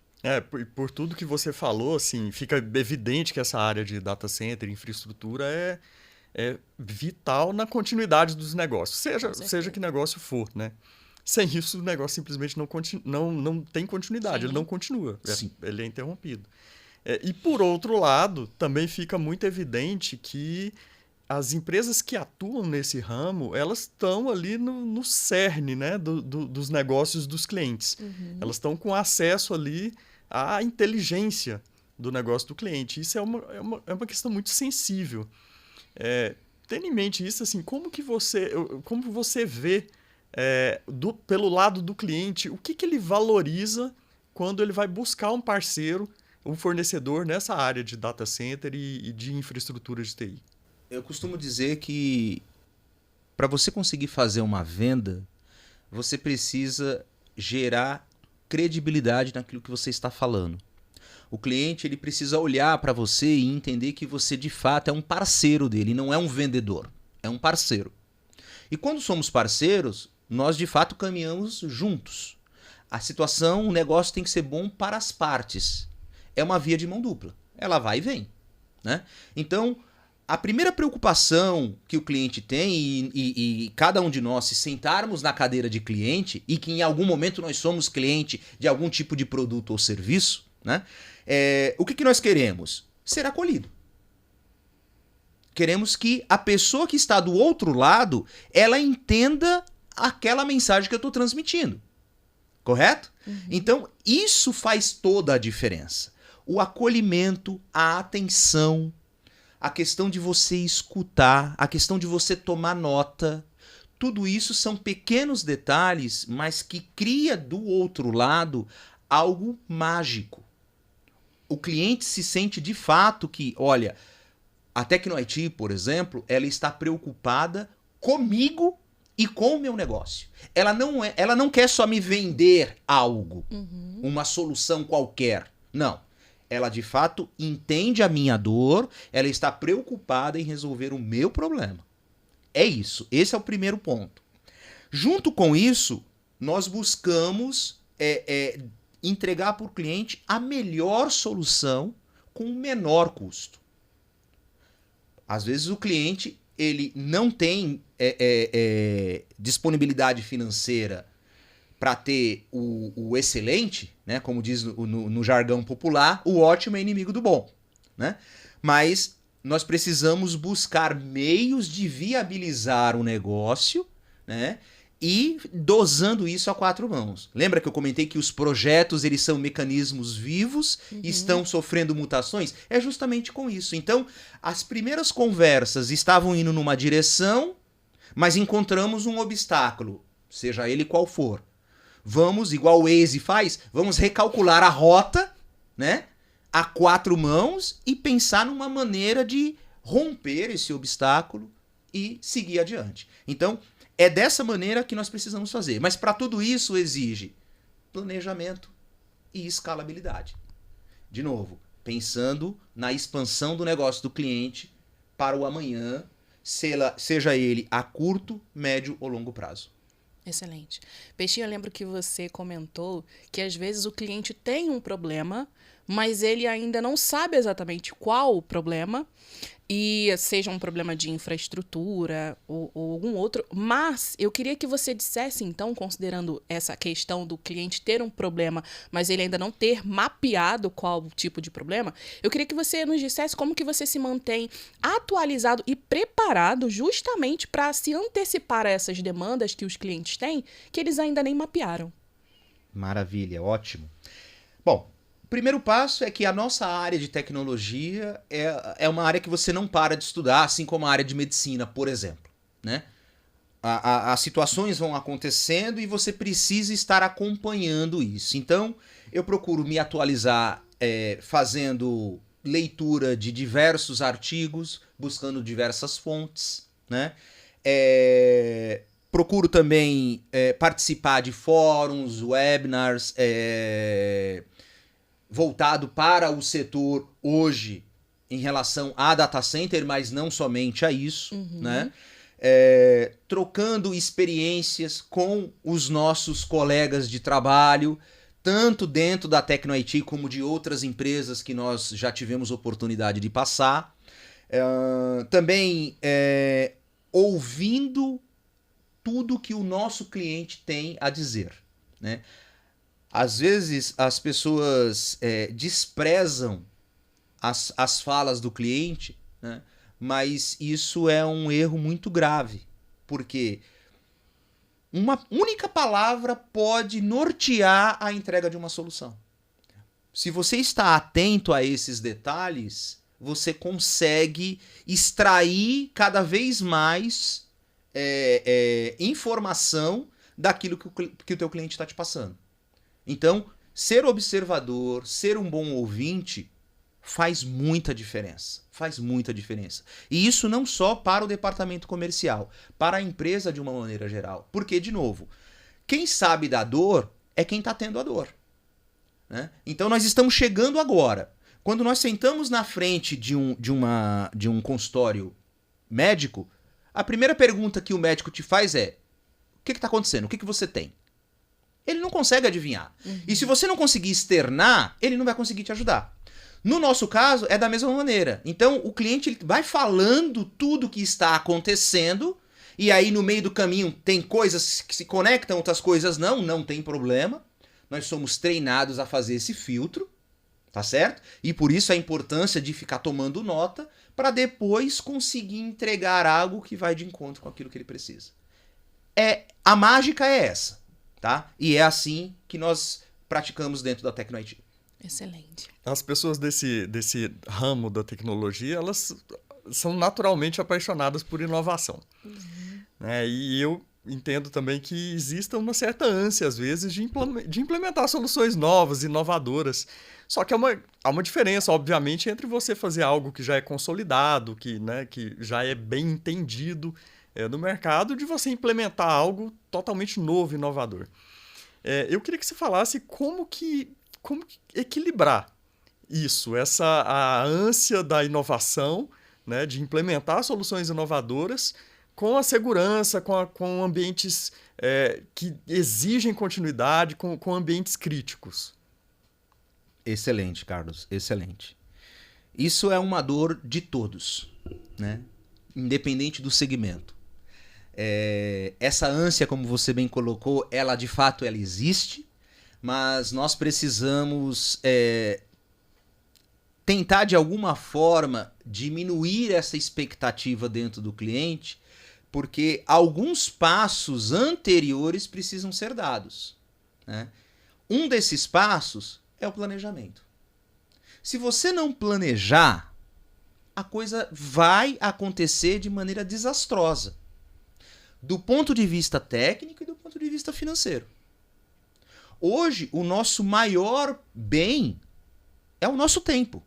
Por tudo que você falou, assim, fica evidente que essa área de data center, infraestrutura, é vital na continuidade dos negócios, seja que negócio for, né? Sem isso, o negócio simplesmente não tem continuidade, ele não continua, ele é interrompido. E, por outro lado, também fica muito evidente que as empresas que atuam nesse ramo, elas estão ali no cerne, né, dos negócios dos clientes. Elas estão com acesso ali à inteligência do negócio do cliente. Isso é uma questão muito sensível. Tendo em mente isso, assim, como você vê pelo lado do cliente, o que ele valoriza quando ele vai buscar um parceiro, um fornecedor nessa área de data center e de infraestrutura de TI? Eu costumo dizer que para você conseguir fazer uma venda, você precisa gerar credibilidade naquilo que você está falando. O cliente ele precisa olhar para você e entender que você de fato é um parceiro dele, não é um vendedor, é um parceiro. E quando somos parceiros, nós de fato caminhamos juntos. A situação, o negócio tem que ser bom para as partes. É uma via de mão dupla, ela vai e vem, né? Então, a primeira preocupação que o cliente tem, e cada um de nós se sentarmos na cadeira de cliente, e que em algum momento nós somos cliente de algum tipo de produto ou serviço, né? O que nós queremos? Ser acolhido. Queremos que a pessoa que está do outro lado, ela entenda aquela mensagem que eu estou transmitindo. Correto? Então, isso faz toda a diferença. O acolhimento, a atenção, a questão de você escutar, a questão de você tomar nota, tudo isso são pequenos detalhes, mas que cria do outro lado algo mágico. O cliente se sente de fato que, olha, a TecnoIT, por exemplo, ela está preocupada comigo e com o meu negócio. Ela não quer só me vender algo, uma solução qualquer. Não. Ela, de fato, entende a minha dor, ela está preocupada em resolver o meu problema. É isso. Esse é o primeiro ponto. Junto com isso, nós buscamos entregar para o cliente a melhor solução com o menor custo. Às vezes o cliente ele não tem disponibilidade financeira para ter o excelente, né? Como diz no jargão popular, o ótimo é inimigo do bom, né? Mas nós precisamos buscar meios de viabilizar o negócio, né? E dosando isso a 4 mãos. Lembra que eu comentei que os projetos eles são mecanismos vivos, estão sofrendo mutações? É justamente com isso. Então, as primeiras conversas estavam indo numa direção, mas encontramos um obstáculo, seja ele qual for. Vamos, igual o Waze faz, vamos recalcular a rota, né, a 4 mãos e pensar numa maneira de romper esse obstáculo e seguir adiante. Então, é dessa maneira que nós precisamos fazer. Mas para tudo isso exige planejamento e escalabilidade. De novo, pensando na expansão do negócio do cliente para o amanhã, seja ele a curto, médio ou longo prazo. Excelente. Peixinho, eu lembro que você comentou que às vezes o cliente tem um problema, mas ele ainda não sabe exatamente qual o problema, e seja um problema de infraestrutura ou algum outro, mas eu queria que você dissesse, então, considerando essa questão do cliente ter um problema, mas ele ainda não ter mapeado qual o tipo de problema, eu queria que você nos dissesse como que você se mantém atualizado e preparado justamente para se antecipar a essas demandas que os clientes têm, que eles ainda nem mapearam. Maravilha, ótimo. Bom, o primeiro passo é que a nossa área de tecnologia é uma área que você não para de estudar, assim como a área de medicina, por exemplo, né? As situações vão acontecendo e você precisa estar acompanhando isso. Então, eu procuro me atualizar fazendo leitura de diversos artigos, buscando diversas fontes, né? Procuro também participar de fóruns, webinars, voltado para o setor hoje em relação a data center, mas não somente a isso, né? Trocando experiências com os nossos colegas de trabalho, tanto dentro da TecnoIT como de outras empresas que nós já tivemos oportunidade de passar. Também ouvindo tudo que o nosso cliente tem a dizer, né? Às vezes as pessoas desprezam as falas do cliente, né? Mas isso é um erro muito grave, porque uma única palavra pode nortear a entrega de uma solução. Se você está atento a esses detalhes, você consegue extrair cada vez mais informação daquilo que o teu cliente está te passando. Então, ser observador, ser um bom ouvinte, faz muita diferença. Faz muita diferença. E isso não só para o departamento comercial, para a empresa de uma maneira geral. Porque, de novo, quem sabe da dor é quem está tendo a dor, né? Então nós estamos chegando agora. Quando nós sentamos na frente de um consultório médico, a primeira pergunta que o médico te faz é: o que está acontecendo? O que você tem? Ele não consegue adivinhar. E se você não conseguir externar, ele não vai conseguir te ajudar. No nosso caso, é da mesma maneira. Então, o cliente ele vai falando tudo o que está acontecendo, e aí no meio do caminho tem coisas que se conectam, outras coisas não tem problema. Nós somos treinados a fazer esse filtro, tá certo? E por isso a importância de ficar tomando nota para depois conseguir entregar algo que vai de encontro com aquilo que ele precisa. A mágica é essa, tá? E é assim que nós praticamos dentro da TecnoIT. Excelente. As pessoas desse ramo da tecnologia, elas são naturalmente apaixonadas por inovação. Né? E eu entendo também que exista uma certa ânsia, às vezes, de implementar soluções novas, inovadoras. Só que há uma diferença, obviamente, entre você fazer algo que já é consolidado, que já é bem entendido no mercado, de você implementar algo totalmente novo, inovador. Eu queria que você falasse como equilibrar isso, a ânsia da inovação, né, de implementar soluções inovadoras com a segurança, com ambientes que exigem continuidade, com ambientes críticos. Excelente, Carlos, excelente. Isso é uma dor de todos, né? Independente do segmento. Essa ânsia, como você bem colocou, ela de fato ela existe, mas nós precisamos tentar de alguma forma diminuir essa expectativa dentro do cliente, porque alguns passos anteriores precisam ser dados, né? Um desses passos é o planejamento. Se você não planejar, a coisa vai acontecer de maneira desastrosa, do ponto de vista técnico e do ponto de vista financeiro. Hoje, o nosso maior bem é o nosso tempo.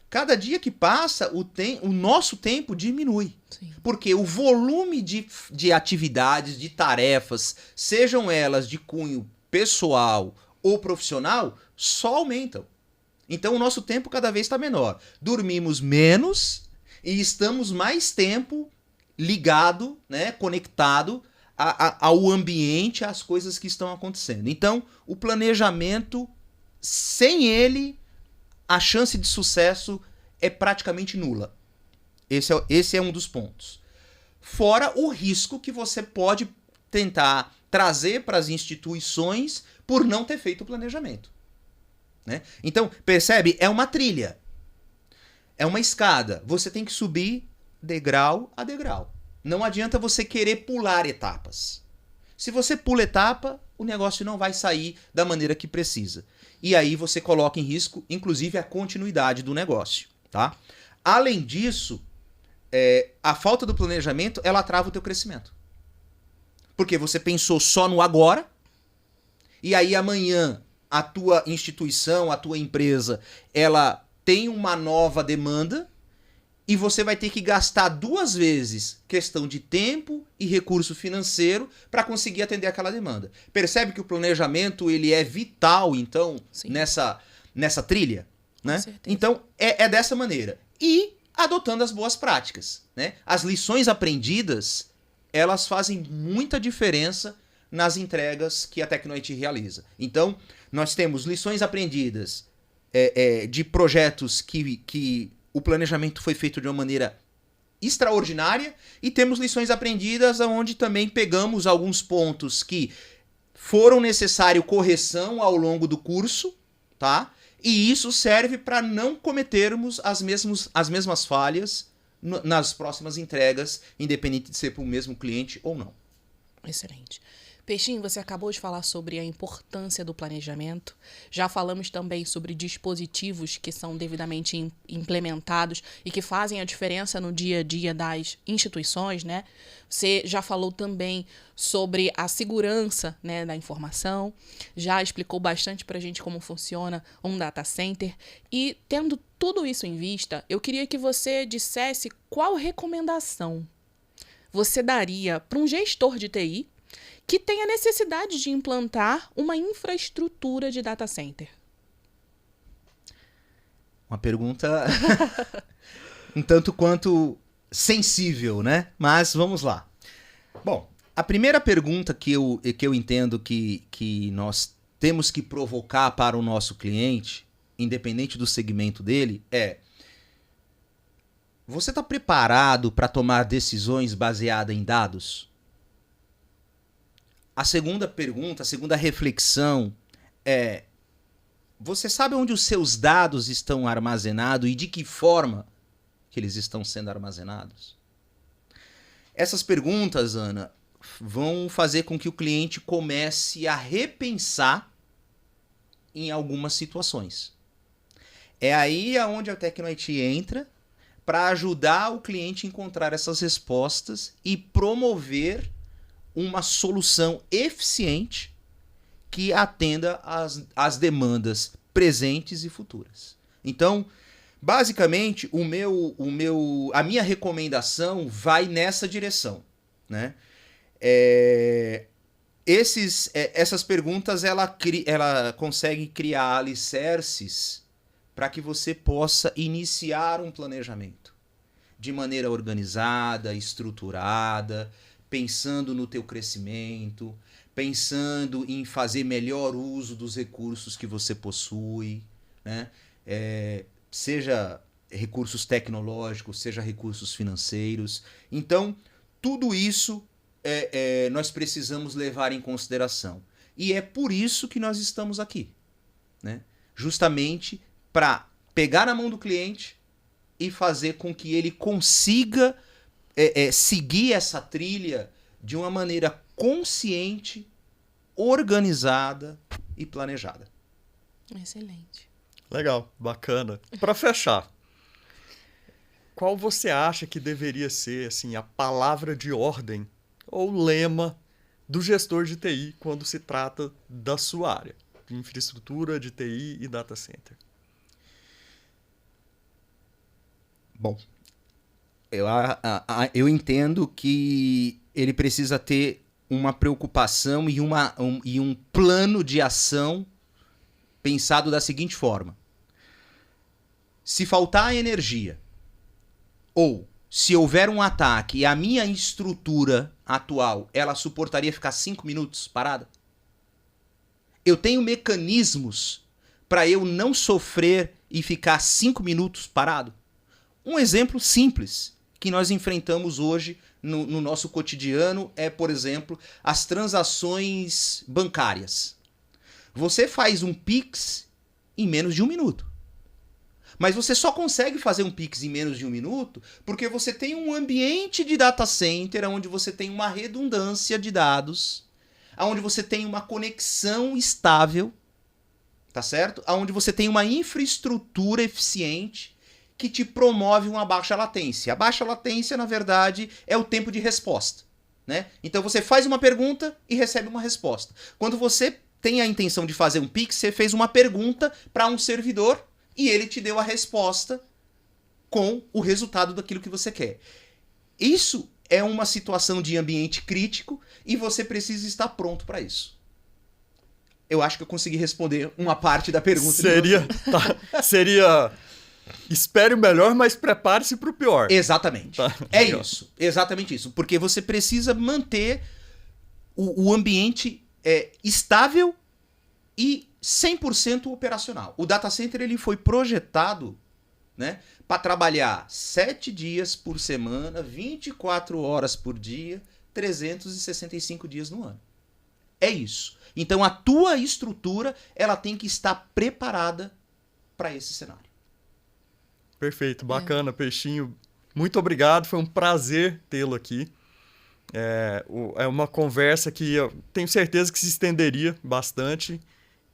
Cada dia que passa, o nosso tempo diminui. Sim. Porque o volume de atividades, de tarefas, sejam elas de cunho pessoal ou profissional, só aumentam. Então, o nosso tempo cada vez está menor. Dormimos menos e estamos mais tempo ligado, né, conectado ao ambiente, às coisas que estão acontecendo. Então, o planejamento, sem ele, a chance de sucesso é praticamente nula. Esse é um dos pontos. Fora o risco que você pode tentar trazer para as instituições por não ter feito o planejamento, né? Então, percebe? É uma trilha. É uma escada. Você tem que subir degrau a degrau. Não adianta você querer pular etapas. Se você pula etapa, o negócio não vai sair da maneira que precisa. E aí você coloca em risco, inclusive, a continuidade do negócio, tá? Além disso, a falta do planejamento, ela trava o teu crescimento. Porque você pensou só no agora, e aí amanhã a tua instituição, a tua empresa, ela tem uma nova demanda, e você vai ter que gastar 2 vezes questão de tempo e recurso financeiro para conseguir atender aquela demanda. Percebe que o planejamento ele é vital, então, nessa trilha? Né? Então, é dessa maneira. E adotando as boas práticas. Né? As lições aprendidas, elas fazem muita diferença nas entregas que a Tecno-IT realiza. Então, nós temos lições aprendidas de projetos que o planejamento foi feito de uma maneira extraordinária e temos lições aprendidas onde também pegamos alguns pontos que foram necessário correção ao longo do curso, tá? E isso serve para não cometermos as mesmas falhas nas próximas entregas, independente de ser para o mesmo cliente ou não. Excelente. Peixinho, você acabou de falar sobre a importância do planejamento. Já falamos também sobre dispositivos que são devidamente implementados e que fazem a diferença no dia a dia das instituições, né? Você já falou também sobre a segurança, né, da informação. Já explicou bastante para a gente como funciona um data center. E tendo tudo isso em vista, eu queria que você dissesse qual recomendação você daria para um gestor de TI que tem a necessidade de implantar uma infraestrutura de data center? Uma pergunta um tanto quanto sensível, né? Mas vamos lá. Bom, a primeira pergunta que eu entendo que nós temos que provocar para o nosso cliente, independente do segmento dele, é: você está preparado para tomar decisões baseadas em dados? A segunda pergunta, a segunda reflexão é: você sabe onde os seus dados estão armazenados e de que forma que eles estão sendo armazenados? Essas perguntas, Ana, vão fazer com que o cliente comece a repensar em algumas situações. É aí onde a Tecno-IT entra para ajudar o cliente a encontrar essas respostas e promover uma solução eficiente que atenda às demandas presentes e futuras. Então, basicamente, a minha recomendação vai nessa direção, né? Essas perguntas ela consegue criar alicerces para que você possa iniciar um planejamento de maneira organizada, estruturada, pensando no teu crescimento, pensando em fazer melhor uso dos recursos que você possui, né? Seja recursos tecnológicos, seja recursos financeiros. Então, tudo isso nós precisamos levar em consideração. E é por isso que nós estamos aqui, né? Justamente para pegar na mão do cliente e fazer com que ele consiga seguir essa trilha de uma maneira consciente, organizada e planejada. Excelente. Legal, bacana. Para fechar, qual você acha que deveria ser assim, a palavra de ordem ou lema do gestor de TI quando se trata da sua área, de infraestrutura de TI e data center? Bom, eu entendo que ele precisa ter uma preocupação e um plano de ação pensado da seguinte forma: se faltar energia ou se houver um ataque e a minha estrutura atual ela suportaria ficar 5 minutos parada? Eu tenho mecanismos para eu não sofrer e ficar 5 minutos parado? Um exemplo simples que nós enfrentamos hoje no nosso cotidiano é, por exemplo, as transações bancárias. Você faz um Pix em menos de 1 minuto. Mas você só consegue fazer um Pix em menos de 1 minuto porque você tem um ambiente de data center onde você tem uma redundância de dados, onde você tem uma conexão estável, tá certo? Onde você tem uma infraestrutura eficiente que te promove uma baixa latência. A baixa latência, na verdade, é o tempo de resposta, né? Então você faz uma pergunta e recebe uma resposta. Quando você tem a intenção de fazer um Pix, você fez uma pergunta para um servidor e ele te deu a resposta com o resultado daquilo que você quer. Isso é uma situação de ambiente crítico e você precisa estar pronto para isso. Eu acho que eu consegui responder uma parte da pergunta. Seria espere o melhor, mas prepare-se para o pior. Exatamente. Tá. É isso. Exatamente isso. Porque você precisa manter o ambiente estável e 100% operacional. O data center ele foi projetado, né, para trabalhar 7 dias por semana, 24 horas por dia, 365 dias no ano. É isso. Então a tua estrutura ela tem que estar preparada para esse cenário. Perfeito, bacana, Peixinho. Muito obrigado, foi um prazer tê-lo aqui. É uma conversa que eu tenho certeza que se estenderia bastante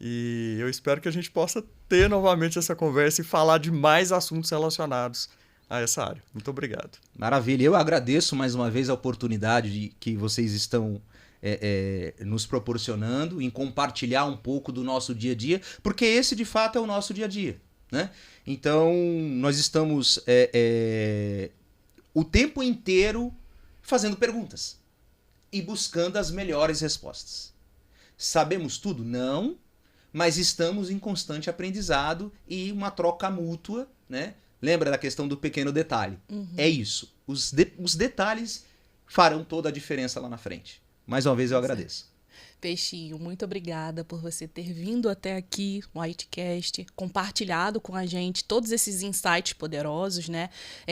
e eu espero que a gente possa ter novamente essa conversa e falar de mais assuntos relacionados a essa área. Muito obrigado. Maravilha. Eu agradeço mais uma vez a oportunidade que vocês estão nos proporcionando em compartilhar um pouco do nosso dia a dia, porque esse de fato é o nosso dia a dia, né? Então nós estamos o tempo inteiro fazendo perguntas e buscando as melhores respostas. Sabemos tudo? Não, mas estamos em constante aprendizado e uma troca mútua, né? Lembra da questão do pequeno detalhe? Uhum. É isso. Os detalhes farão toda a diferença lá na frente. Mais uma vez eu agradeço. Peixinho, muito obrigada por você ter vindo até aqui no ITCast, compartilhado com a gente todos esses insights poderosos, né?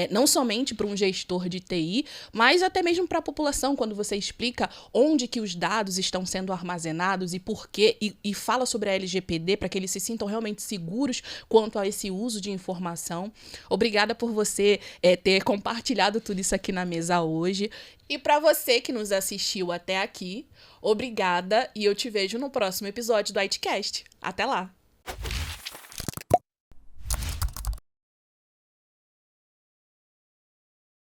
Não somente para um gestor de TI, mas até mesmo para a população, quando você explica onde que os dados estão sendo armazenados e por quê, e fala sobre a LGPD para que eles se sintam realmente seguros quanto a esse uso de informação. Obrigada por você ter compartilhado tudo isso aqui na mesa hoje. E para você que nos assistiu até aqui, obrigada e eu te vejo no próximo episódio do ITCast. Até lá!